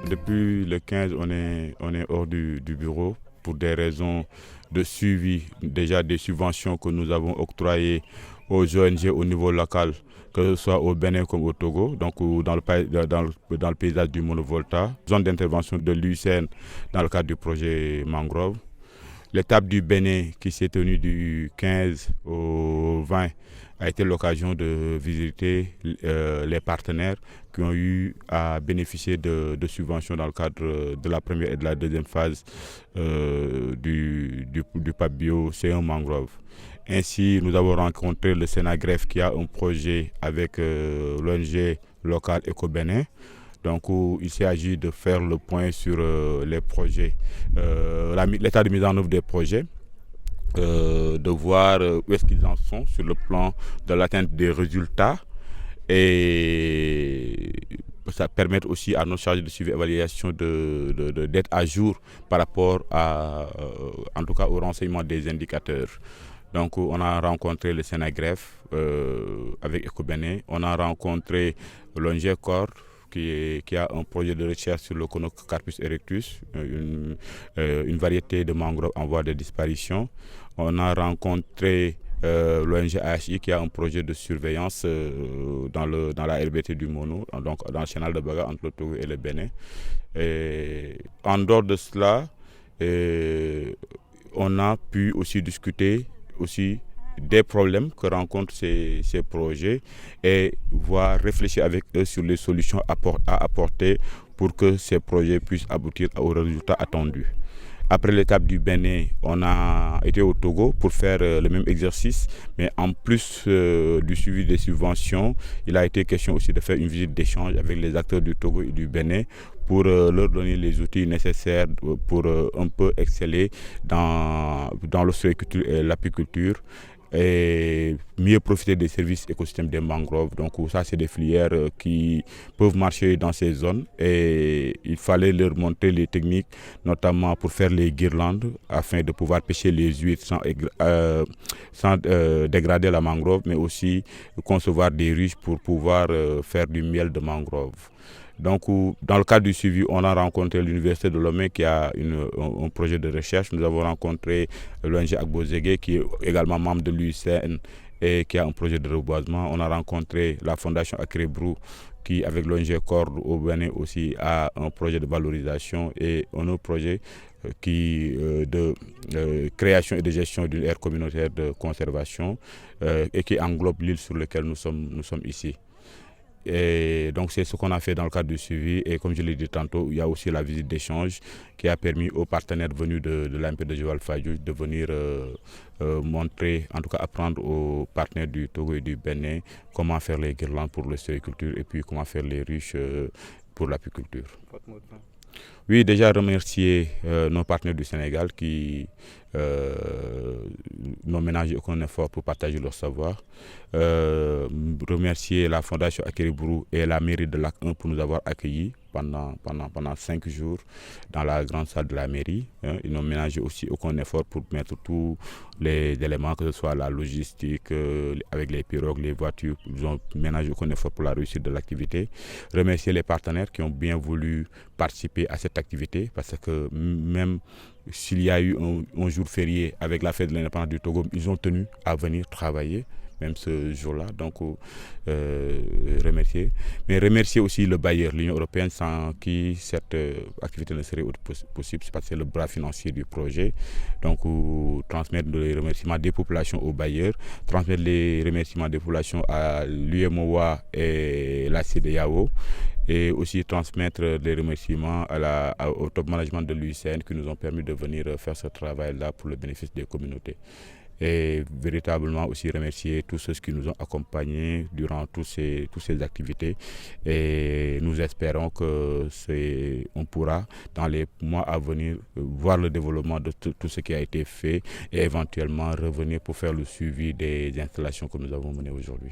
Depuis le 15, on est hors du bureau pour des raisons de suivi déjà des subventions que nous avons octroyées aux ONG au niveau local, que ce soit au Bénin comme au Togo, donc dans le paysage du Monovolta, zone d'intervention de l'UICN dans le cadre du projet Mangrove. L'étape du Bénin qui s'est tenue du 15 au 20 a été l'occasion de visiter les partenaires qui ont eu à bénéficier de subventions dans le cadre de la première et de la deuxième phase du PAP Bio C1 Mangrove. Ainsi, nous avons rencontré le Sénagref qui a un projet avec l'ONG locale Eco-Bénin. Donc, il s'agit de faire le point sur les projets, l'état de mise en œuvre des projets, de voir où est-ce qu'ils en sont sur le plan de l'atteinte des résultats et ça permet aussi à nos chargés de suivi et évaluation d'être à jour par rapport en tout cas au renseignement des indicateurs. Donc on a rencontré le Sénagref avec Eco-Bénin, on a rencontré l'ONG Corps qui a un projet de recherche sur le Conocarpus erectus, une variété de mangroves en voie de disparition. On a rencontré l'ONG AHI qui a un projet de surveillance dans la RBT du Mono, donc dans le canal de Baga entre le Togo et le Bénin. Et en dehors de cela, on a pu aussi discuter des problèmes que rencontrent ces projets et voir réfléchir avec eux sur les solutions à apporter pour que ces projets puissent aboutir aux résultats attendus. Après l'étape du Bénin, on a été au Togo pour faire le même exercice, mais en plus du suivi des subventions, il a été question aussi de faire une visite d'échange avec les acteurs du Togo et du Bénin pour leur donner les outils nécessaires pour un peu exceller dans l'ostréiculture et l'apiculture et mieux profiter des services écosystèmes des mangroves. Donc ça, c'est des filières qui peuvent marcher dans ces zones et il fallait leur montrer les techniques, notamment pour faire les guirlandes afin de pouvoir pêcher les huîtres sans dégrader la mangrove, mais aussi concevoir des ruches pour pouvoir faire du miel de mangrove. Donc, dans le cadre du suivi, on a rencontré l'Université de Lomé qui a un projet de recherche. Nous avons rencontré l'ONG Agbozégué qui est également membre de l'UICN et qui a un projet de reboisement. On a rencontré la Fondation Akerebrou qui, avec l'ONG Corde au Bénin aussi, a un projet de valorisation et un autre projet de création et de gestion d'une aire communautaire de conservation et qui englobe l'île sur laquelle nous sommes ici. Et donc c'est ce qu'on a fait dans le cadre du suivi et comme je l'ai dit tantôt, il y a aussi la visite d'échange qui a permis aux partenaires venus de l'AMP de Joal Fadiouth de venir montrer, en tout cas apprendre aux partenaires du Togo et du Bénin comment faire les guirlandes pour l'ostréiculture et puis comment faire les ruches pour l'apiculture. Oui, déjà remercier nos partenaires du Sénégal qui n'ont ménagé aucun effort pour partager leur savoir. Remercier la Fondation Akerebrou et la mairie de Lac 1 pour nous avoir accueillis pendant 5 jours dans la grande salle de la mairie. Ils n'ont ménagé aussi aucun effort pour mettre tous les éléments, que ce soit la logistique, avec les pirogues, les voitures. Ils ont ménagé aucun effort pour la réussite de l'activité. Remercier les partenaires qui ont bien voulu participer à cette activité parce que même s'il y a eu un jour férié avec la fête de l'indépendance du Togo, ils ont tenu à venir travailler, même ce jour-là, donc remercier. Mais remercier aussi le bailleur, l'Union européenne, sans qui cette activité ne serait possible, parce que c'est le bras financier du projet. Donc transmettre les remerciements des populations aux bailleurs, transmettre les remerciements des populations à l'UMOA et la CEDEAO, et aussi transmettre les remerciements au top management de l'UICN qui nous ont permis de venir faire ce travail-là pour le bénéfice des communautés. Et véritablement aussi remercier tous ceux qui nous ont accompagnés durant toutes ces activités. Et nous espérons qu'on pourra, dans les mois à venir, voir le développement de tout ce qui a été fait et éventuellement revenir pour faire le suivi des installations que nous avons menées aujourd'hui.